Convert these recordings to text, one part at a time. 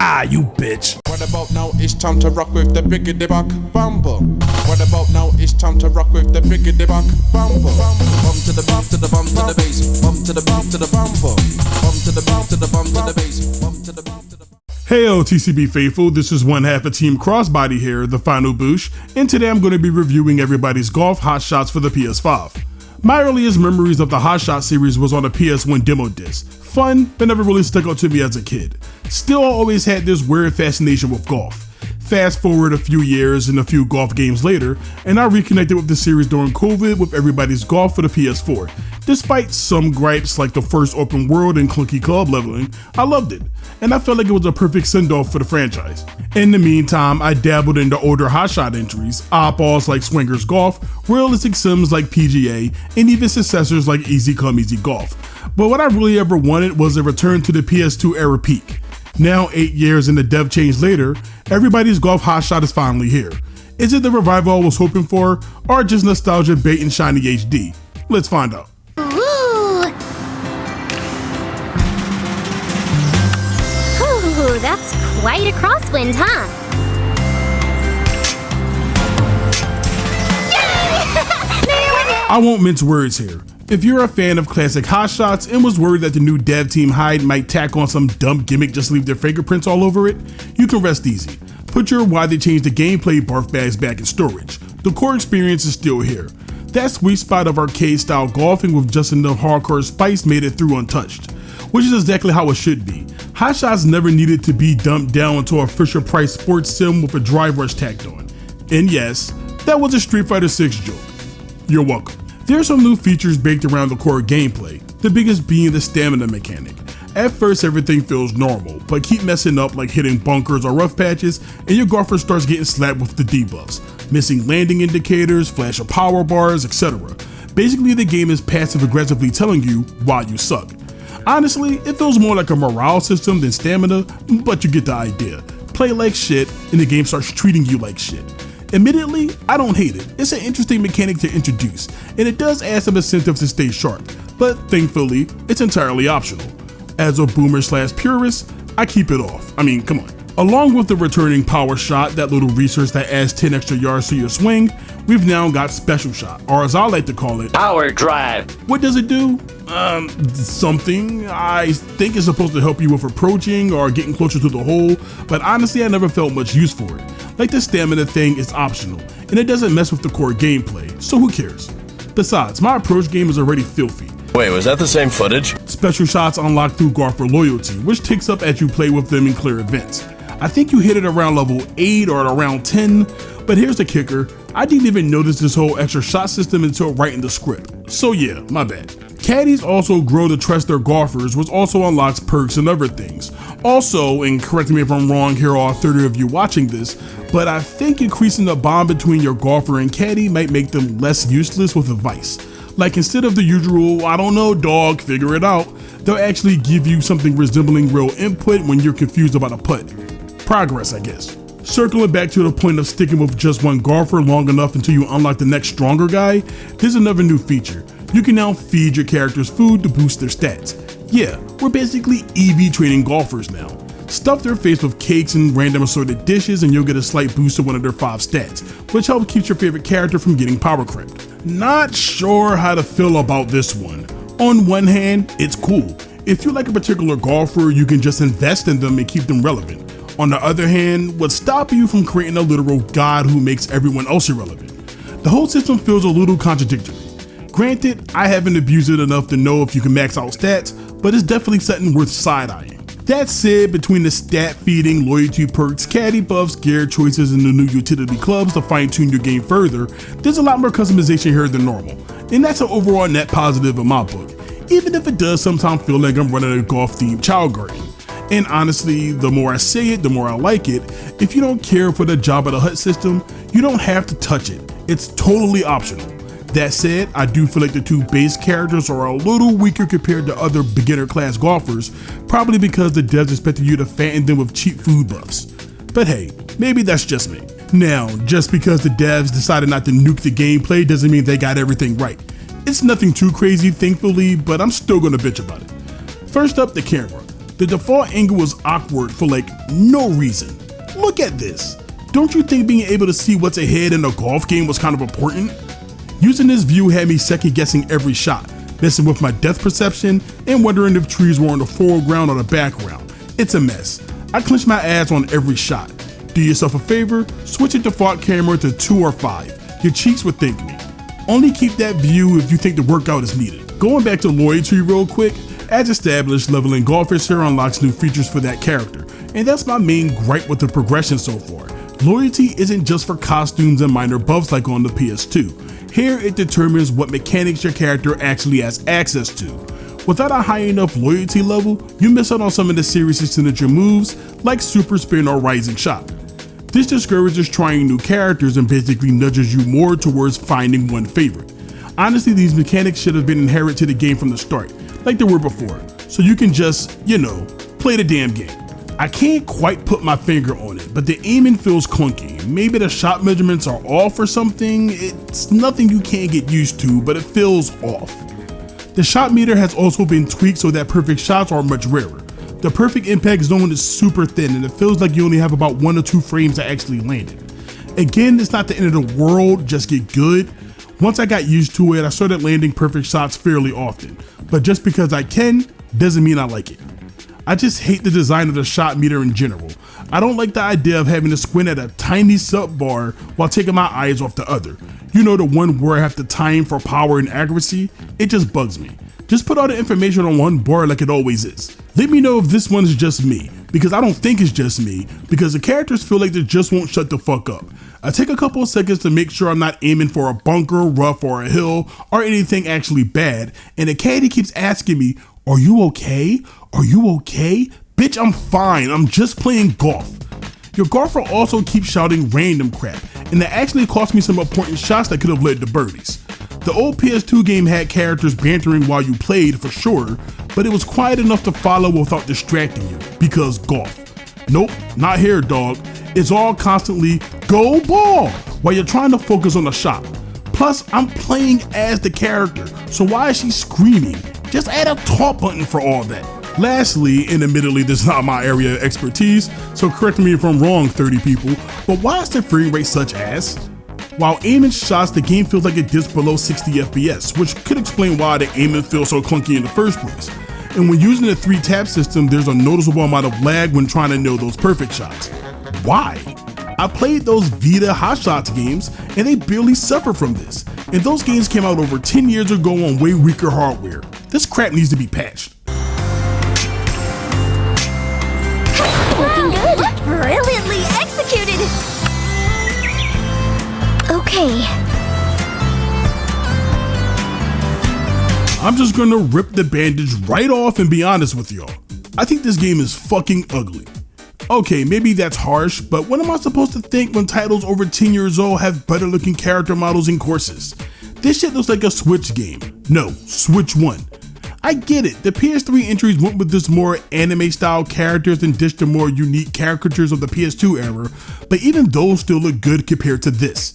Ah, you bitch. What about now? It's time to rock with the biggity buck bumper. What about now? It's time to rock with the biggity buck bumper. Bump to the bump to the bump to the bass. Bump to the bump to the bumper. Bump to the bump to the bump to the bass. Bump to the bump to the. Hey TCB faithful, this is one half of Team Crossbody here, the final boosh, and today I'm going to be reviewing everybody's golf Hotshots for the PS5. My earliest memories of the Hotshots series was on a PS1 demo disc. Fun, but never really stuck out to me as a kid. Still, I always had this weird fascination with golf. Fast forward a few years and a few golf games later, and I reconnected with the series during COVID with everybody's golf for the PS4. Despite some gripes like the first open world and clunky club leveling, I loved it, and I felt like it was a perfect send-off for the franchise. In the meantime, I dabbled into older hotshot entries, oddballs like Swingers Golf, realistic sims like PGA, and even successors like Easy Come Easy Golf. But what I really ever wanted was a return to the PS2 era peak. Now 8 years and the dev change later, everybody's golf hotshot is finally here. Is it the revival I was hoping for, or just nostalgia bait in shiny HD? Let's find out. Ooh, that's quite a crosswind, huh? I won't mince words here. If you're a fan of classic hotshots and was worried that the new dev team Hyde might tack on some dumb gimmick just to leave their fingerprints all over it, you can rest easy. Put your why they changed the gameplay barf bags back in storage. The core experience is still here. That sweet spot of arcade style golfing with just enough hardcore spice made it through untouched, which is exactly how it should be. Hotshots never needed to be dumped down into a Fisher-Price sports sim with a drive rush tacked on. And yes, that was a Street Fighter 6 joke. You're welcome. There are some new features baked around the core gameplay, the biggest being the stamina mechanic. At first everything feels normal, but keep messing up like hitting bunkers or rough patches and your golfer starts getting slapped with the debuffs, missing landing indicators, flash of power bars, etc. Basically the game is passive aggressively telling you why you suck. Honestly, it feels more like a morale system than stamina, but you get the idea. Play like shit and the game starts treating you like shit. Admittedly, I don't hate it. It's an interesting mechanic to introduce, and it does add some incentive to stay sharp, but thankfully, it's entirely optional. As a boomer/purist, I keep it off. I mean, come on. Along with the returning power shot, that little resource that adds 10 extra yards to your swing, we've now got special shot, or as I like to call it, power drive. What does it do? Something. I think it's supposed to help you with approaching or getting closer to the hole, but honestly I never felt much use for it. Like the stamina thing is optional, and it doesn't mess with the core gameplay, so who cares? Besides, my approach game is already filthy. Wait, was that the same footage? Special shots unlock through golfer loyalty, which ticks up as you play with them in clear events. I think you hit it around level 8 or around 10, but here's the kicker, I didn't even notice this whole extra shot system until writing the script, so yeah, my bad. Caddies also grow to trust their golfers, which also unlocks perks and other things. Also, and correct me if I'm wrong here, all 30 of you watching this, but I think increasing the bond between your golfer and caddy might make them less useless with advice. Like instead of the usual, I don't know dog, figure it out, they'll actually give you something resembling real input when you're confused about a putt. Progress, I guess. Circling back to the point of sticking with just one golfer long enough until you unlock the next stronger guy, here's another new feature. You can now feed your characters food to boost their stats. Yeah, we're basically EV training golfers now. Stuff their face with cakes and random assorted dishes and you'll get a slight boost to one of their 5 stats, which helps keep your favorite character from getting power crept. Not sure how to feel about this one. On one hand, it's cool. If you like a particular golfer, you can just invest in them and keep them relevant. On the other hand, what's stopping you from creating a literal god who makes everyone else irrelevant? The whole system feels a little contradictory. Granted, I haven't abused it enough to know if you can max out stats, but it's definitely something worth side-eyeing. That said, between the stat feeding, loyalty perks, caddy buffs, gear choices, and the new utility clubs to fine-tune your game further, there's a lot more customization here than normal, and that's an overall net positive in my book. even if it does sometimes feel like I'm running a golf-themed child garden. And honestly, the more I say it, the more I like it. If you don't care for the Jabba the Hutt system, you don't have to touch it. It's totally optional. That said, I do feel like the two base characters are a little weaker compared to other beginner class golfers, probably because the devs expected you to fatten them with cheap food buffs. But hey, maybe that's just me. Now, just because the devs decided not to nuke the gameplay doesn't mean they got everything right. It's nothing too crazy, thankfully, but I'm still gonna bitch about it. First up, the camera. The default angle was awkward for like no reason. Look at this. Don't you think being able to see what's ahead in a golf game was kind of important? Using this view had me second guessing every shot, messing with my depth perception and wondering if trees were in the foreground or the background. It's a mess. I clenched my ass on every shot. Do yourself a favor, switch your default camera to 2 or 5. Your cheeks would thank me. Only keep that view if you think the workout is needed. Going back to loyalty real quick, as established, leveling golfers here unlocks new features for that character, and that's my main gripe with the progression so far. Loyalty isn't just for costumes and minor buffs like on the PS2. Here it determines what mechanics your character actually has access to. Without a high enough loyalty level, you miss out on some of the serious signature moves like Super Spin or Rising Shot. This discourages trying new characters and basically nudges you more towards finding one favorite. Honestly, these mechanics should have been inherent to the game from the start, like they were before, so you can just, play the damn game. I can't quite put my finger on it, but the aiming feels clunky. Maybe the shot measurements are off or something. It's nothing you can't get used to, but it feels off. The shot meter has also been tweaked so that perfect shots are much rarer. The perfect impact zone is super thin and it feels like you only have about 1 or 2 frames to actually land it. Again, it's not the end of the world, just get good. Once I got used to it, I started landing perfect shots fairly often, but just because I can, doesn't mean I like it. I just hate the design of the shot meter in general. I don't like the idea of having to squint at a tiny sub bar while taking my eyes off the other. You know, the one where I have to time for power and accuracy? It just bugs me. Just put all the information on one bar like it always is. Let me know if this one is just me, because I don't think it's just me, because the characters feel like they just won't shut the fuck up. I take a couple of seconds to make sure I'm not aiming for a bunker, rough, or a hill, or anything actually bad, and the caddy keeps asking me, "Are you okay? Are you okay?" Bitch, I'm fine, I'm just playing golf. Your golfer also keeps shouting random crap, and that actually cost me some important shots that could have led to birdies. The old PS2 game had characters bantering while you played for sure, but it was quiet enough to follow without distracting you, because golf. Nope, not here, dog. It's all constantly, go ball, while you're trying to focus on the shot. Plus, I'm playing as the character, so why is she screaming? Just add a talk button for all that. Lastly, and admittedly this is not my area of expertise, so correct me if I'm wrong 30 people, but why is the frame rate such ass? While aiming shots, the game feels like it dips below 60 FPS, which could explain why the aiming feels so clunky in the first place. And when using the 3-tap system, there's a noticeable amount of lag when trying to nail those perfect shots. Why? I played those Vita Hotshots games, and they barely suffer from this. And those games came out over 10 years ago on way weaker hardware. This crap needs to be patched. Looking good. Brilliantly executed. Okay. I'm just gonna rip the bandage right off and be honest with y'all. I think this game is fucking ugly. Okay, maybe that's harsh, but what am I supposed to think when titles over 10 years old have better looking character models and courses? This shit looks like a Switch game. No, Switch 1. I get it, the PS3 entries went with this more anime style characters and dished the more unique caricatures of the PS2 era, but even those still look good compared to this.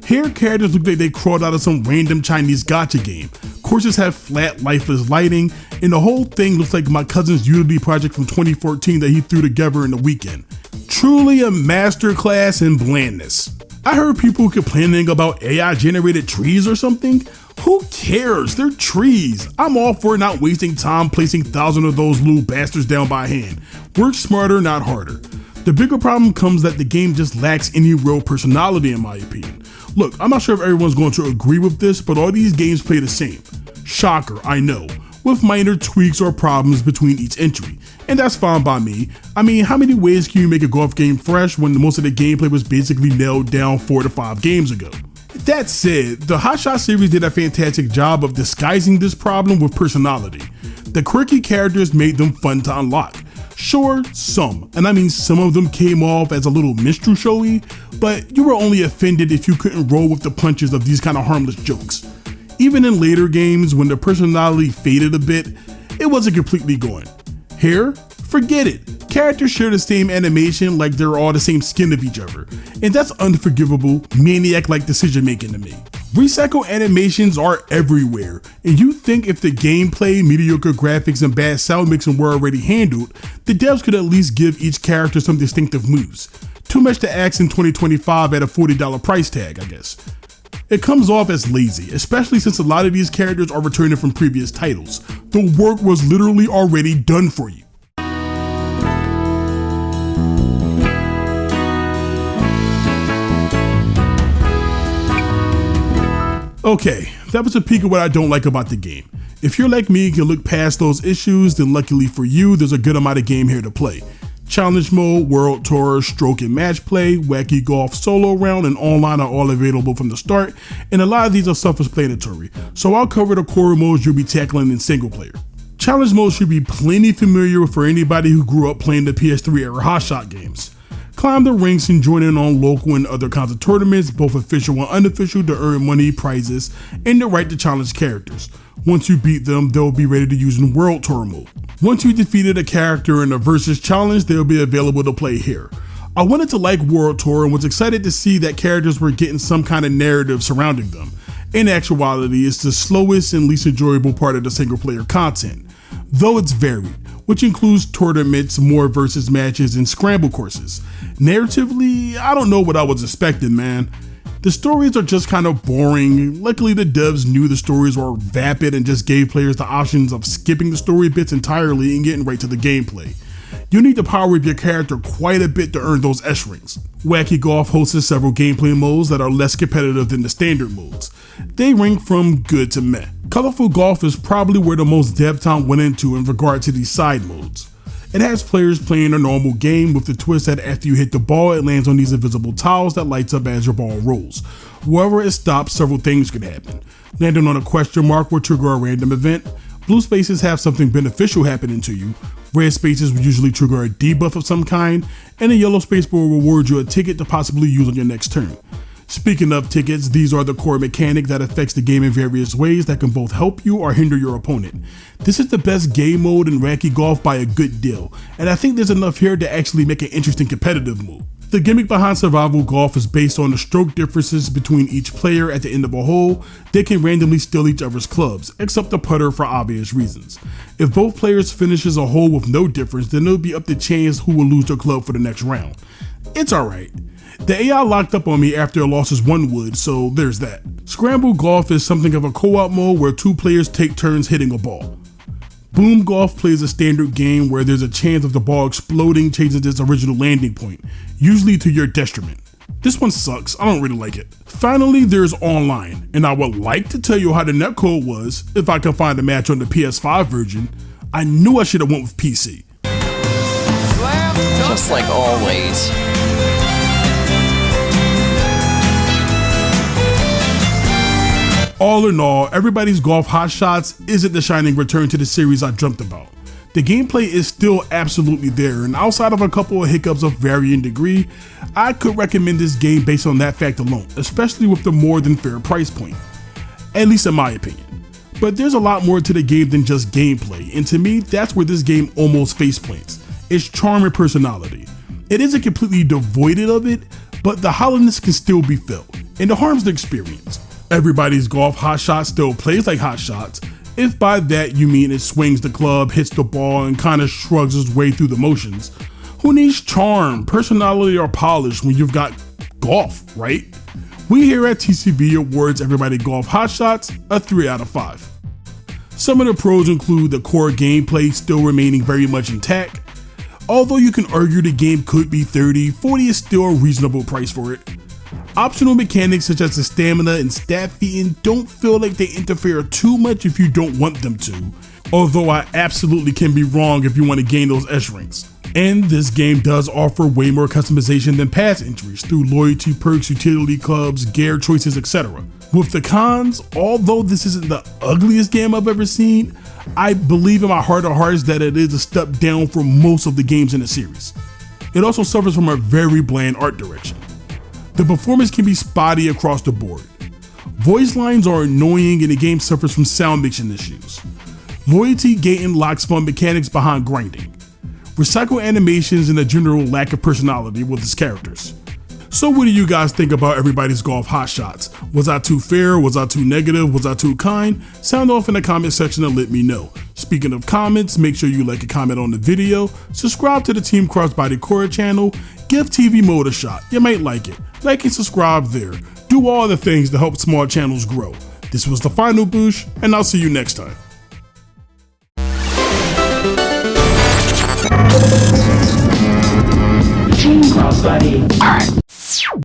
Here, characters look like they crawled out of some random Chinese gacha game. Courses have flat, lifeless lighting, and the whole thing looks like my cousin's Unity project from 2014 that he threw together in a weekend. Truly a masterclass in blandness. I heard people complaining about AI generated trees or something. Who cares? They're trees. I'm all for not wasting time placing thousands of those little bastards down by hand. Work smarter, not harder. The bigger problem comes that the game just lacks any real personality in my opinion. Look, I'm not sure if everyone's going to agree with this, but all these games play the same. Shocker, I know, with minor tweaks or problems between each entry. And that's fine by me. I mean, how many ways can you make a golf game fresh when most of the gameplay was basically nailed down 4 to 5 games ago? That said, the Hotshots series did a fantastic job of disguising this problem with personality. The quirky characters made them fun to unlock. Sure, some, and I mean some of them came off as a little minstrel showy, but you were only offended if you couldn't roll with the punches of these kind of harmless jokes. Even in later games, when the personality faded a bit, it wasn't completely gone. Here, forget it. Characters share the same animation like they're all the same skin of each other, and that's unforgivable, maniac-like decision making to me. Recycle animations are everywhere, and you think if the gameplay, mediocre graphics, and bad sound mixing were already handled, the devs could at least give each character some distinctive moves. Too much to ask in 2025 at a $40 price tag, I guess. It comes off as lazy, especially since a lot of these characters are returning from previous titles. The work was literally already done for you. Okay, that was a peek of what I don't like about the game. If you're like me and can look past those issues, then luckily for you, there's a good amount of game here to play. Challenge mode, world tour, stroke and match play, wacky golf solo round, and online are all available from the start, and a lot of these are self-explanatory, so I'll cover the core modes you'll be tackling in single player. Challenge mode should be plenty familiar for anybody who grew up playing the PS3 era Hotshot games. Climb the ranks and join in on local and other kinds of tournaments, both official and unofficial, to earn money, prizes, and the right to challenge characters. Once you beat them, they'll be ready to use in World Tour mode. Once you defeated a character in a versus challenge, they'll be available to play here. I wanted to like World Tour and was excited to see that characters were getting some kind of narrative surrounding them. In actuality, it's the slowest and least enjoyable part of the single player content, though it's varied, which includes tournaments, more versus matches, and scramble courses. Narratively, I don't know what I was expecting, man. The stories are just kind of boring. Luckily, the devs knew the stories were vapid and just gave players the options of skipping the story bits entirely and getting right to the gameplay. You need to power up your character quite a bit to earn those S rings. Wacky Golf hosts several gameplay modes that are less competitive than the standard modes. They rank from good to meh. Colorful Golf is probably where the most dev time went into in regard to these side modes. It has players playing a normal game with the twist that after you hit the ball, it lands on these invisible tiles that lights up as your ball rolls. Wherever it stops, several things could happen. Landing on a question mark will trigger a random event. Blue spaces have something beneficial happening to you. Red spaces will usually trigger a debuff of some kind, and a yellow space will reward you a ticket to possibly use on your next turn. Speaking of tickets, these are the core mechanic that affects the game in various ways that can both help you or hinder your opponent. This is the best game mode in Wacky Golf by a good deal, and I think there's enough here to actually make an interesting competitive move. The gimmick behind survival golf is based on the stroke differences between each player at the end of a hole. They can randomly steal each other's clubs, except the putter for obvious reasons. If both players finishes a hole with no difference, then it'll be up to chance who will lose their club for the next round. It's alright. The AI locked up on me after a loss as one would, so there's that. Scramble Golf is something of a co-op mode where two players take turns hitting a ball. Boom Golf plays a standard game where there's a chance of the ball exploding changes its original landing point, usually to your detriment. This one sucks, I don't really like it. Finally, there's online, and I would like to tell you how the netcode was, if I can find a match on the PS5 version. I knew I should have went with PC. Just like always. All in all, Everybody's Golf Hotshots isn't the shining return to the series I dreamt about. The gameplay is still absolutely there, and outside of a couple of hiccups of varying degree, I could recommend this game based on that fact alone, especially with the more than fair price point. At least in my opinion. But there's a lot more to the game than just gameplay, and to me, that's where this game almost faceplants. Its charm and personality. It isn't completely devoid of it, but the hollowness can still be felt, and it harms the experience. Everybody's Golf Hotshots still plays like Hotshots, if by that you mean it swings the club, hits the ball, and kinda shrugs its way through the motions. Who needs charm, personality, or polish when you've got golf, right? We here at TCB awards Everybody Golf Hotshots a 3 out of 5. Some of the pros include the core gameplay still remaining very much intact. Although you can argue the game could be $30, $40 is still a reasonable price for it. Optional mechanics such as the stamina and stat feeding don't feel like they interfere too much if you don't want them to, although I absolutely can be wrong if you want to gain those S ranks. And this game does offer way more customization than past entries through loyalty perks, utility clubs, gear choices, etc. With the cons, although this isn't the ugliest game I've ever seen, I believe in my heart of hearts that it is a step down from most of the games in the series. It also suffers from a very bland art direction. The performance can be spotty across the board. Voice lines are annoying and the game suffers from sound mixing issues. Loyalty gating locks fun mechanics behind grinding. Recycle animations and a general lack of personality with its characters. So what do you guys think about everybody's golf Hotshots? Was I too fair? Was I too negative? Was I too kind? Sound off in the comment section and let me know. Speaking of comments, make sure you like and comment on the video, subscribe to the Team Crossbody Core channel, give TV Mode a shot, you might like it. Like and subscribe there. Do all the things to help small channels grow. This was the final Boosh, and I'll see you next time. Team Crossbody.